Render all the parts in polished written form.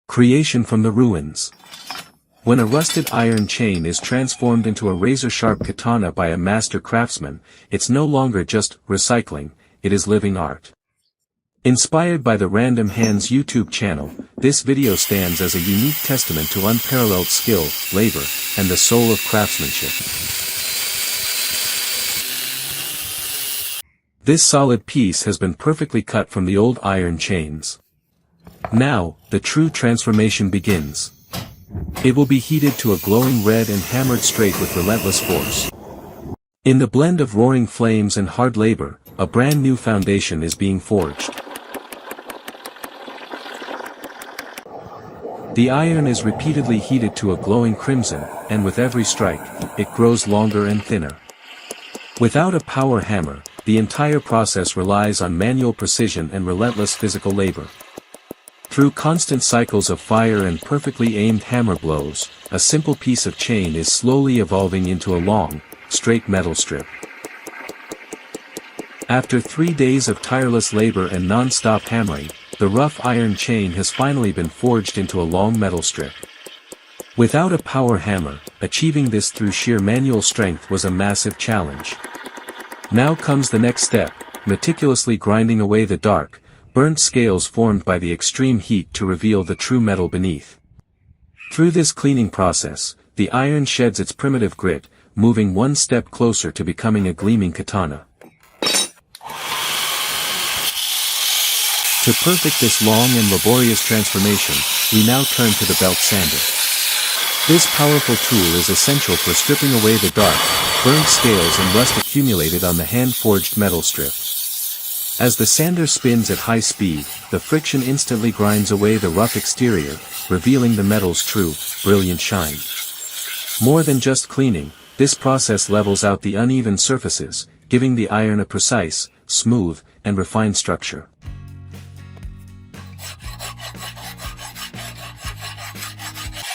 Creation from the ruins. When a rusted iron chain is transformed into a razor-sharp katana by a master craftsman, it's no longer just recycling, it is living art. Inspired by the Random Hands YouTube channel, this video stands as a unique testament to unparalleled skill, labor, and the soul of craftsmanship. This solid piece has been perfectly cut from the old iron chains. Now, the true transformation begins. It will be heated to a glowing red and hammered straight with relentless force. In the blend of roaring flames and hard labor, a brand new foundation is being forged. The iron is repeatedly heated to a glowing crimson, and with every strike, it grows longer and thinner. Without a power hammer, the entire process relies on manual precision and relentless physical labor. Through constant cycles of fire and perfectly aimed hammer blows, a simple piece of chain is slowly evolving into a long, straight metal strip. After 3 days of tireless labor and non-stop hammering, the rough iron chain has finally been forged into a long metal strip. Without a power hammer, achieving this through sheer manual strength was a massive challenge. Now comes the next step, meticulously grinding away the dark, burnt scales formed by the extreme heat to reveal the true metal beneath. Through this cleaning process, the iron sheds its primitive grit, moving one step closer to becoming a gleaming katana. To perfect this long and laborious transformation, we now turn to the belt sander. This powerful tool is essential for stripping away the dark, burnt scales and rust accumulated on the hand-forged metal strip. As the sander spins at high speed, the friction instantly grinds away the rough exterior, revealing the metal's true, brilliant shine. More than just cleaning, this process levels out the uneven surfaces, giving the iron a precise, smooth, and refined structure.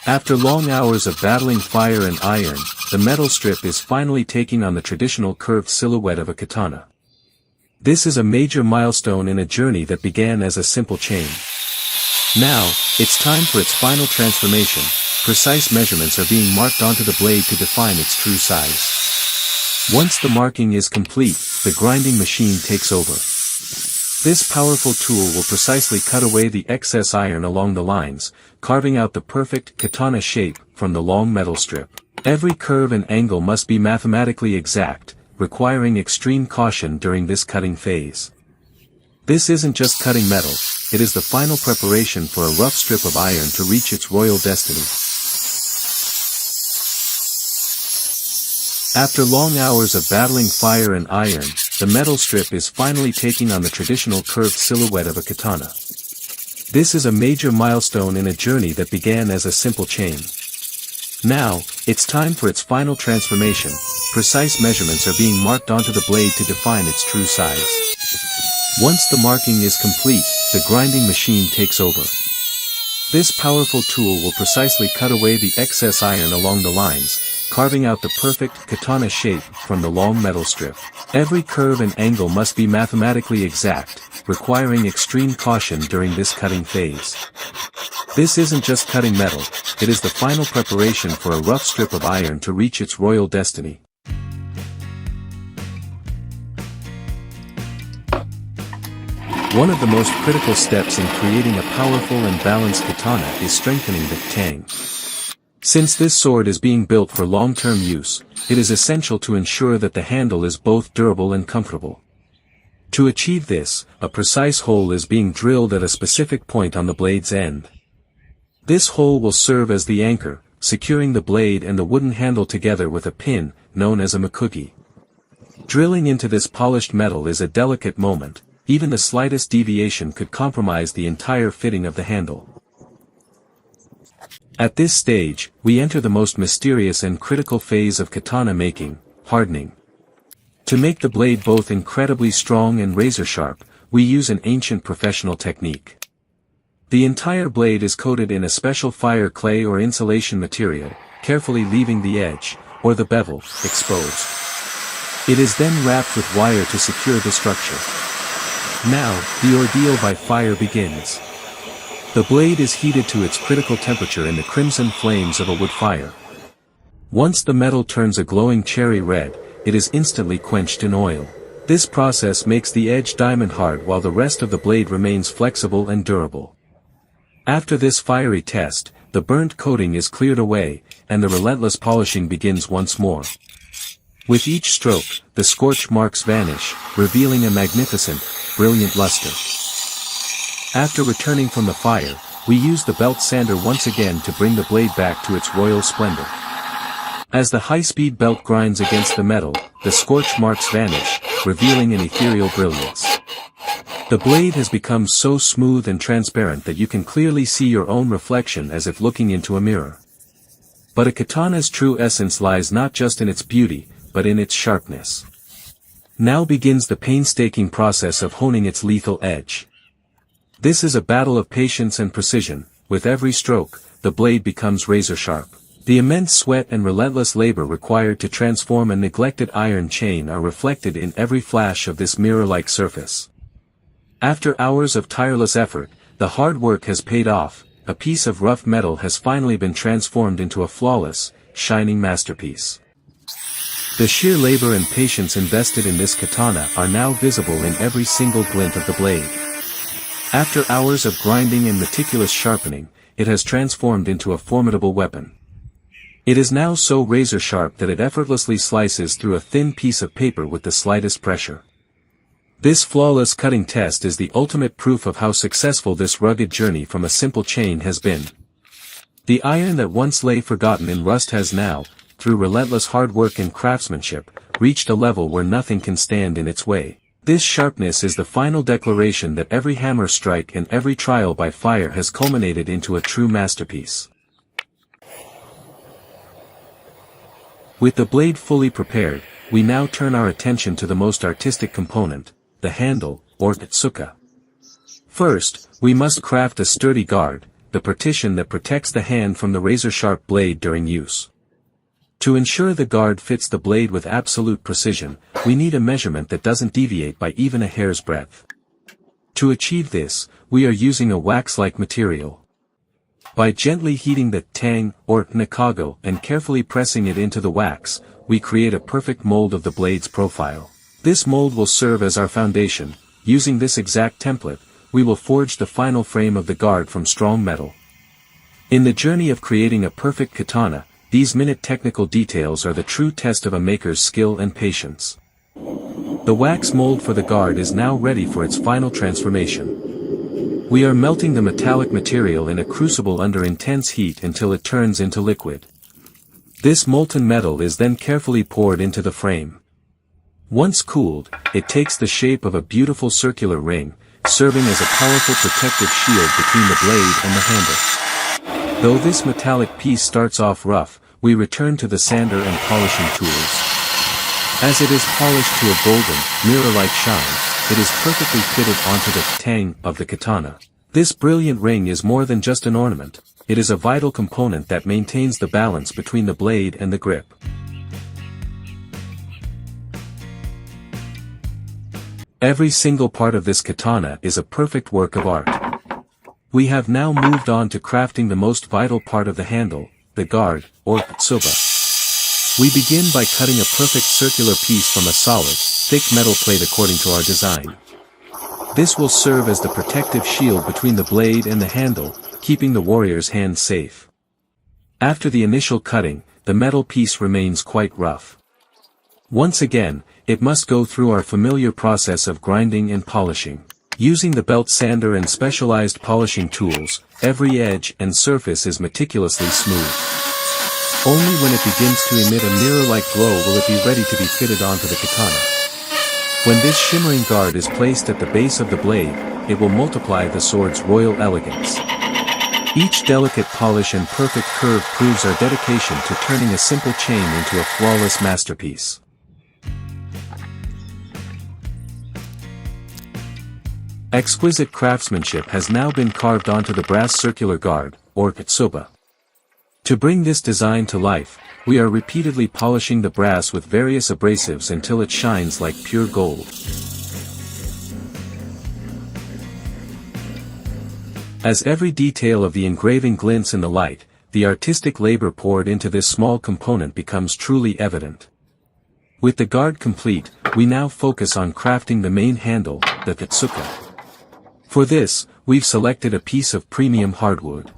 After long hours of battling fire and iron, the metal strip is finally taking on the traditional curved silhouette of a katana. This is a major milestone in a journey that began as a simple chain. Now, it's time for its final transformation. Precise measurements are being marked onto the blade to define its true size. Once the marking is complete, the grinding machine takes over. This powerful tool will precisely cut away the excess iron along the lines, carving out the perfect katana shape from the long metal strip. Every curve and angle must be mathematically exact, requiring extreme caution during this cutting phase. This isn't just cutting metal, it is the final preparation for a rough strip of iron to reach its royal destiny. After long hours of battling fire and iron, the metal strip is finally taking on the traditional curved silhouette of a katana. This is a major milestone in a journey that began as a simple chain. Now, it's time for its final transformation. Precise measurements are being marked onto the blade to define its true size. Once the marking is complete, the grinding machine takes over. This powerful tool will precisely cut away the excess iron along the lines, carving out the perfect katana shape from the long metal strip. Every curve and angle must be mathematically exact, requiring extreme caution during this cutting phase. This isn't just cutting metal, it is the final preparation for a rough strip of iron to reach its royal destiny. One of the most critical steps in creating a powerful and balanced katana is strengthening the tang. Since this sword is being built for long-term use, it is essential to ensure that the handle is both durable and comfortable. To achieve this, a precise hole is being drilled at a specific point on the blade's end. This hole will serve as the anchor, securing the blade and the wooden handle together with a pin, known as a mikugi. Drilling into this polished metal is a delicate moment. Even the slightest deviation could compromise the entire fitting of the handle. At this stage, we enter the most mysterious and critical phase of katana making, hardening. To make the blade both incredibly strong and razor-sharp, we use an ancient professional technique. The entire blade is coated in a special fire clay or insulation material, carefully leaving the edge, or the bevel, exposed. It is then wrapped with wire to secure the structure. Now, the ordeal by fire begins. The blade is heated to its critical temperature in the crimson flames of a wood fire. Once the metal turns a glowing cherry red, it is instantly quenched in oil. This process makes the edge diamond hard while the rest of the blade remains flexible and durable. After this fiery test, the burnt coating is cleared away, and the relentless polishing begins once more. With each stroke, the scorch marks vanish, revealing a magnificent, brilliant luster. After returning from the fire, we use the belt sander once again to bring the blade back to its royal splendor. As the high-speed belt grinds against the metal, the scorch marks vanish, revealing an ethereal brilliance. The blade has become so smooth and transparent that you can clearly see your own reflection as if looking into a mirror. But a katana's true essence lies not just in its beauty, but in its sharpness. Now begins the painstaking process of honing its lethal edge. This is a battle of patience and precision. With every stroke, the blade becomes razor-sharp. The immense sweat and relentless labor required to transform a neglected iron chain are reflected in every flash of this mirror-like surface. After hours of tireless effort, the hard work has paid off. A piece of rough metal has finally been transformed into a flawless, shining masterpiece. The sheer labor and patience invested in this katana are now visible in every single glint of the blade. After hours of grinding and meticulous sharpening, it has transformed into a formidable weapon. It is now so razor-sharp that it effortlessly slices through a thin piece of paper with the slightest pressure. This flawless cutting test is the ultimate proof of how successful this rugged journey from a simple chain has been. The iron that once lay forgotten in rust has now, through relentless hard work and craftsmanship, reached a level where nothing can stand in its way. This sharpness is the final declaration that every hammer strike and every trial by fire has culminated into a true masterpiece. With the blade fully prepared, we now turn our attention to the most artistic component, the handle, or tsuka. First, we must craft a sturdy guard, the partition that protects the hand from the razor-sharp blade during use. To ensure the guard fits the blade with absolute precision, we need a measurement that doesn't deviate by even a hair's breadth. To achieve this, we are using a wax-like material. By gently heating the tang, or nakago, and carefully pressing it into the wax, we create a perfect mold of the blade's profile. This mold will serve as our foundation. Using this exact template, we will forge the final frame of the guard from strong metal. In the journey of creating a perfect katana, these minute technical details are the true test of a maker's skill and patience. The wax mold for the guard is now ready for its final transformation. We are melting the metallic material in a crucible under intense heat until it turns into liquid. This molten metal is then carefully poured into the frame. Once cooled, it takes the shape of a beautiful circular ring, serving as a powerful protective shield between the blade and the handle. Though this metallic piece starts off rough, we return to the sander and polishing tools. As it is polished to a golden, mirror-like shine, it is perfectly fitted onto the tang of the katana. This brilliant ring is more than just an ornament, it is a vital component that maintains the balance between the blade and the grip. Every single part of this katana is a perfect work of art. We have now moved on to crafting the most vital part of the handle, the guard, or tsuba. We begin by cutting a perfect circular piece from a solid, thick metal plate according to our design. This will serve as the protective shield between the blade and the handle, keeping the warrior's hand safe. After the initial cutting, the metal piece remains quite rough. Once again, it must go through our familiar process of grinding and polishing. Using the belt sander and specialized polishing tools, every edge and surface is meticulously smooth. Only when it begins to emit a mirror-like glow will it be ready to be fitted onto the katana. When this shimmering guard is placed at the base of the blade, it will multiply the sword's royal elegance. Each delicate polish and perfect curve proves our dedication to turning a simple chain into a flawless masterpiece. Exquisite craftsmanship has now been carved onto the brass circular guard, or tsuba. To bring this design to life, we are repeatedly polishing the brass with various abrasives until it shines like pure gold. As every detail of the engraving glints in the light, the artistic labor poured into this small component becomes truly evident. With the guard complete, we now focus on crafting the main handle, the Katsuka. For this, we've selected a piece of premium hardwood.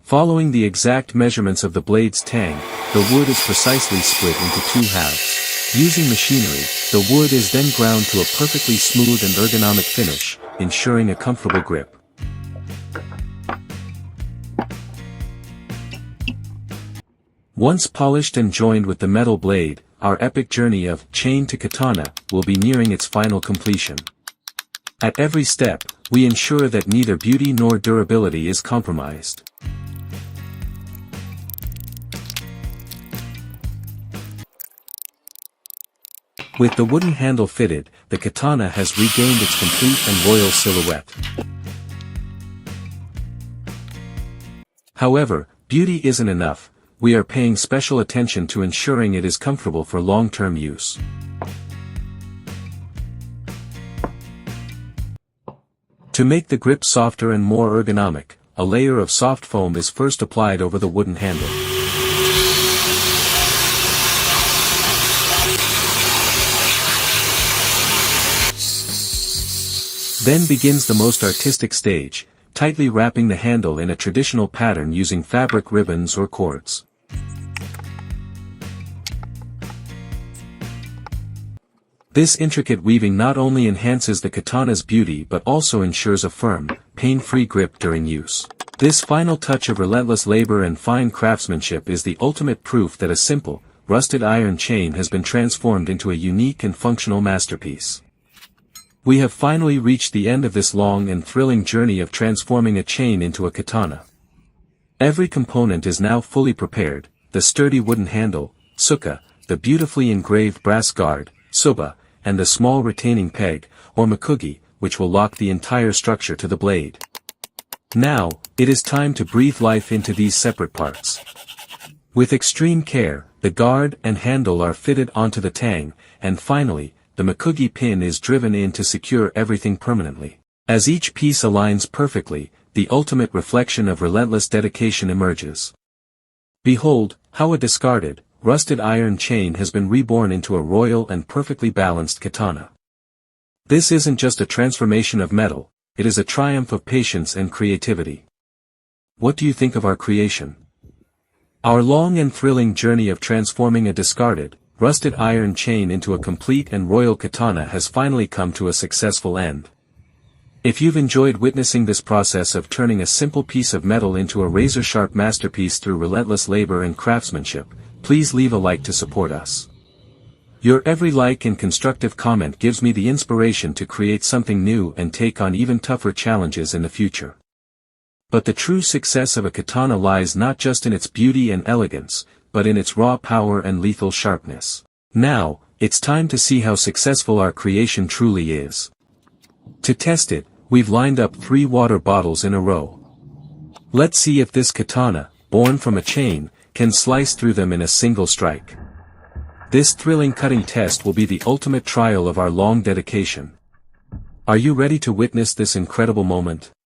Following the exact measurements of the blade's tang, the wood is precisely split into 2 halves. Using machinery, the wood is then ground to a perfectly smooth and ergonomic finish, ensuring a comfortable grip. Once polished and joined with the metal blade, our epic journey of chain to katana will be nearing its final completion. At every step, we ensure that neither beauty nor durability is compromised. With the wooden handle fitted, the katana has regained its complete and royal silhouette. However, beauty isn't enough. We are paying special attention to ensuring it is comfortable for long-term use. To make the grip softer and more ergonomic, a layer of soft foam is first applied over the wooden handle. Then begins the most artistic stage, tightly wrapping the handle in a traditional pattern using fabric ribbons or cords. This intricate weaving not only enhances the katana's beauty but also ensures a firm, pain-free grip during use. This final touch of relentless labor and fine craftsmanship is the ultimate proof that a simple, rusted iron chain has been transformed into a unique and functional masterpiece. We have finally reached the end of this long and thrilling journey of transforming a chain into a katana. Every component is now fully prepared: the sturdy wooden handle, tsuka, the beautifully engraved brass guard, soba, and the small retaining peg, or makugi, which will lock the entire structure to the blade. Now, it is time to breathe life into these separate parts. With extreme care, the guard and handle are fitted onto the tang, and finally, the makugi pin is driven in to secure everything permanently. As each piece aligns perfectly, the ultimate reflection of relentless dedication emerges. Behold, how a discarded, rusted iron chain has been reborn into a royal and perfectly balanced katana. This isn't just a transformation of metal, it is a triumph of patience and creativity. What do you think of our creation? Our long and thrilling journey of transforming a discarded, rusted iron chain into a complete and royal katana has finally come to a successful end. If you've enjoyed witnessing this process of turning a simple piece of metal into a razor-sharp masterpiece through relentless labor and craftsmanship, please leave a like to support us. Your every like and constructive comment gives me the inspiration to create something new and take on even tougher challenges in the future. But the true success of a katana lies not just in its beauty and elegance, but in its raw power and lethal sharpness. Now, it's time to see how successful our creation truly is. To test it, we've lined up 3 water bottles in a row. Let's see if this katana, born from a chain, can slice through them in a single strike. This thrilling cutting test will be the ultimate trial of our long dedication. Are you ready to witness this incredible moment?